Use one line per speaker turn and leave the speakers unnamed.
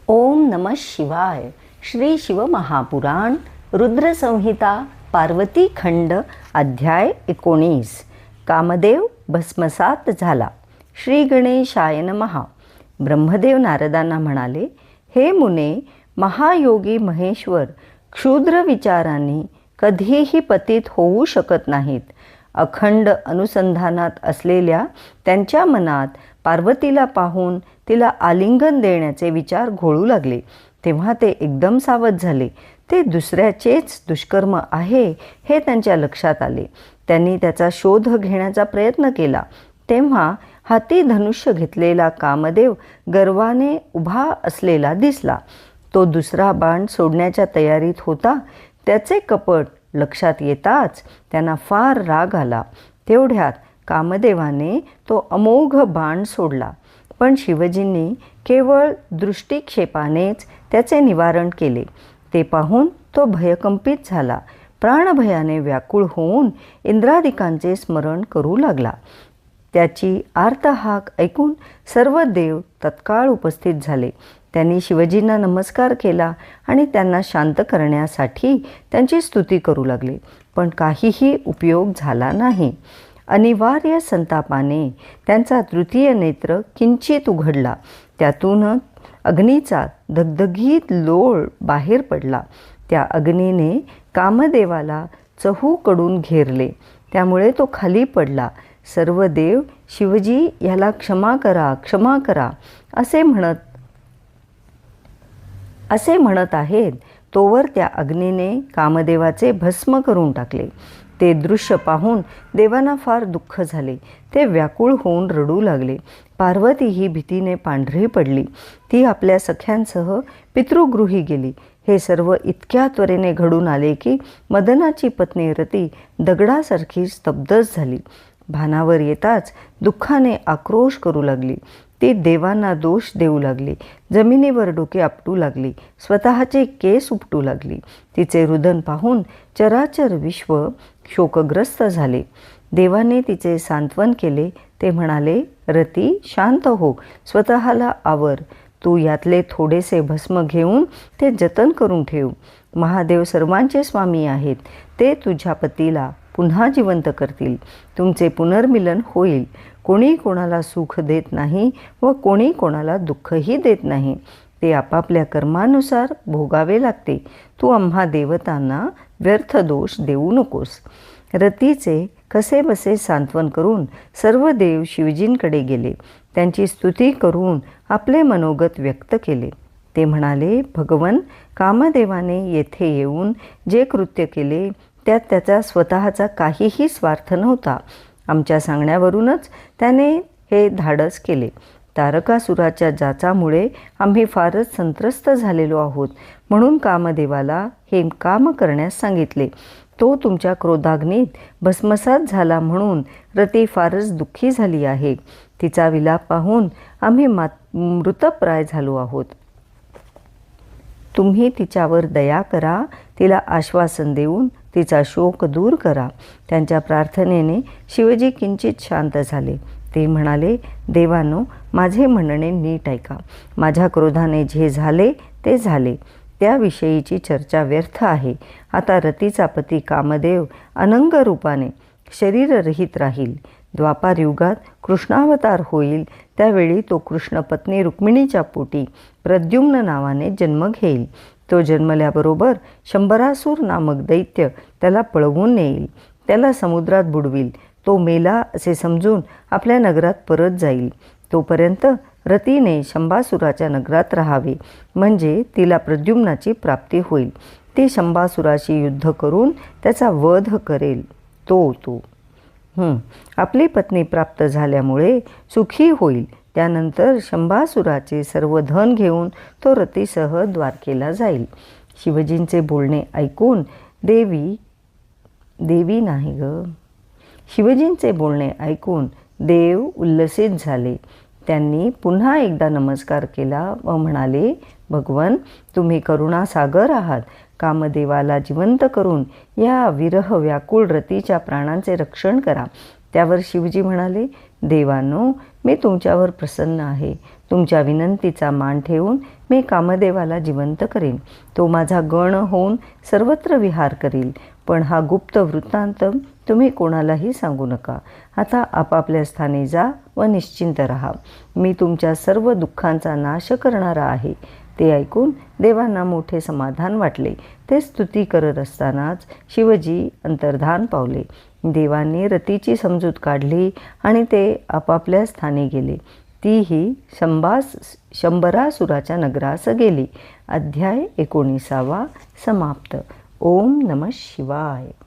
ओम नमः शिवाय. श्री शिवमहापुराण रुद्रसंहिता पार्वती खंड अध्याय 19. कामदेव भस्मसात झाला. श्री गणेशाय नमः. ब्रह्मदेव नारदांना म्हणाले, हे मुने, महायोगी महेश्वर क्षुद्र विचारांनी कधीही पतित होऊ शकत नाहीत. अखंड अनुसंधानात असलेल्या त्यांच्या मनात पार्वतीला पाहून तिला आलिंगन देण्याचे विचार घोळू लागले. तेव्हा ते एकदम सावध झाले. ते दुसऱ्याचेच दुष्कर्म आहे हे त्यांच्या लक्षात आले. त्यांनी त्याचा शोध घेण्याचा प्रयत्न केला. तेव्हा हाती धनुष्य घेतलेला कामदेव गर्वाने उभा असलेला दिसला. तो दुसरा बाण सोडण्याच्या तयारीत होता. त्याचे कपट लक्षात येताच त्यांना फार राग आला. तेवढ्यात कामदेवाने तो अमोघ बाण सोडला. पण शिवजींनी केवळ दृष्टिक्षेपानेच त्याचे निवारण केले. ते पाहून तो भयकंपित झाला. प्राणभयाने व्याकुळ होऊन इंद्रादिकांचे स्मरण करू लागला. त्याची आर्तहाक ऐकून सर्व देव तत्काळ उपस्थित झाले. त्यांनी शिवजींना नमस्कार केला आणि त्यांना शांत करण्यासाठी त्यांची स्तुती करू लागले. पण काहीही उपयोग झाला नाही. अनिवार्य संतापाने त्यांचा तृतीय नेत्र किंचित उघडला. त्यातून अग्नीचा धगधगीत लोळ बाहेर पडला. त्या अग्नीने कामदेवाला चहूकडून घेरले. त्यामुळे तो खाली पडला. सर्व देव शिवजी याला क्षमा करा, क्षमा करा असे म्हणत आहेत. तोवर त्या अग्नीने कामदेवाचे भस्म करून टाकले. ते दृश्य पाहून देवांना फार दुःख झाले. ते व्याकुळ होऊन रडू लागले. पार्वती ही भीतीने पांढरी पडली. ती आपल्या सख्यांसह पितृगृही गेली. हे सर्व इतक्या त्वरेने घडून आले की मदनाची पत्नी रती दगडासारखी स्तब्धच झाली. भानावर येताच दुःखाने आक्रोश करू लागली. ती देवांना दोष देऊ लागली. जमिनीवर डोके आपटू लागली. स्वतःचे केस उपटू लागली. तिचे रुदन पाहून चराचर विश्व शोकग्रस्त झाले. देवाने तिचे सांत्वन केले. ते म्हणाले, रती, शांत हो, स्वतःला आवर. तू यातले थोडेसे भस्म घेऊन ते जतन करून ठेव. महादेव सर्वांचे स्वामी आहेत. ते तुझ्या पतीला पुन्हा जिवंत करतील. तुमचे पुनर्मिलन होईल. कोणी कोणाला सुख देत नाही व कोणी कोणाला दुःखही देत नाही. ते आपापल्या कर्मानुसार भोगावे लागते. तू आम्हा देवतांना व्यर्थ दोष देऊ नकोस. रतीचे कसेबसे सांत्वन करून सर्व देव शिवजींकडे गेले. त्यांची स्तुती करून आपले मनोगत व्यक्त केले. ते म्हणाले, भगवन, कामदेवाने येथे येऊन जे कृत्य केले त्यात त्याचा स्वतःचा काहीही स्वार्थ नव्हता. आमच्या सांगण्यावरूनच त्याने हे धाडस केले. तारकासुराच्या जाचामुळे आम्ही फारच संत्रस्त झालेलो आहोत. म्हणून कामदेवाला हे काम करण्यास सांगितले. तो तुमच्या क्रोधाग्नीत भस्मसात झाला म्हणून रती फारच दुःखी झाली आहे. तिचा विलाप पाहून आम्ही मृतप्राय झालो आहोत. तुम्ही तिच्यावर दया करा. तिला आश्वासन देऊन तिचा शोक दूर करा. त्यांच्या प्रार्थनेने शिवजी किंचित शांत झाले. ते म्हणाले, देवांनो, माझे म्हणणे नीट ऐका. माझ्या क्रोधाने जे झाले ते झाले. त्याविषयीची चर्चा व्यर्थ आहे. आता रतीचा पती कामदेव अनंग रूपाने शरीररहित राहील. द्वापार युगात कृष्णावतार होईल. त्यावेळी तो कृष्ण पत्नी रुक्मिणीच्या पोटी प्रद्युम्न नावाने जन्म घेईल. तो जन्मल्याबरोबर शंभरासूर नामक दैत्य त्याला पळवून नेईल. त्याला समुद्रात बुडविल. तो मेला असे समजून आपल्या नगरात परत जाईल. तोपर्यंत रतीने शंभासुराच्या नगरात राहावे, म्हणजे तिला प्रद्युम्नाची प्राप्ती होईल. ती शंभासुराशी युद्ध करून त्याचा वध करेल. तो आपली पत्नी प्राप्त झाल्यामुळे सुखी होईल. त्यानंतर शंभासुराचे सर्व धन घेऊन तो रतीसह द्वारकेला जाईल. शिवजींचे बोलणे ऐकून शिवजींचे बोलणे ऐकून देव उल्लसित झाले. त्यांनी पुन्हा एकदा नमस्कार केला व म्हणाले, भगवन, तुम्ही करुणासागर आहात. कामदेवाला जिवंत करून या विरह व्याकुळ रतीच्या प्राणांचे रक्षण करा. त्यावर शिवजी म्हणाले, देवांनो, मी तुमच्यावर प्रसन्न आहे. तुमच्या विनंतीचा मान ठेवून मी कामदेवाला जिवंत करेन. तो माझा गण होऊन सर्वत्र विहार करील. पण हा गुप्त वृत्तांत तुम्ही कोणालाही सांगू नका. आता आपापल्या स्थानी जा व निश्चिंत राहा. मी तुमच्या सर्व दुःखांचा नाश करणारा आहे. ते ऐकून देवांना मोठे समाधान वाटले. ते स्तुती करत असतानाच शिवजी अंतर्धान पावले. देवांनी रतीची समजूत काढली आणि ते आपापल्या स्थानी गेले. तीही शंभरासुराच्या नगरास गेली. अध्याय 19 समाप्त. ओम नमः शिवाय.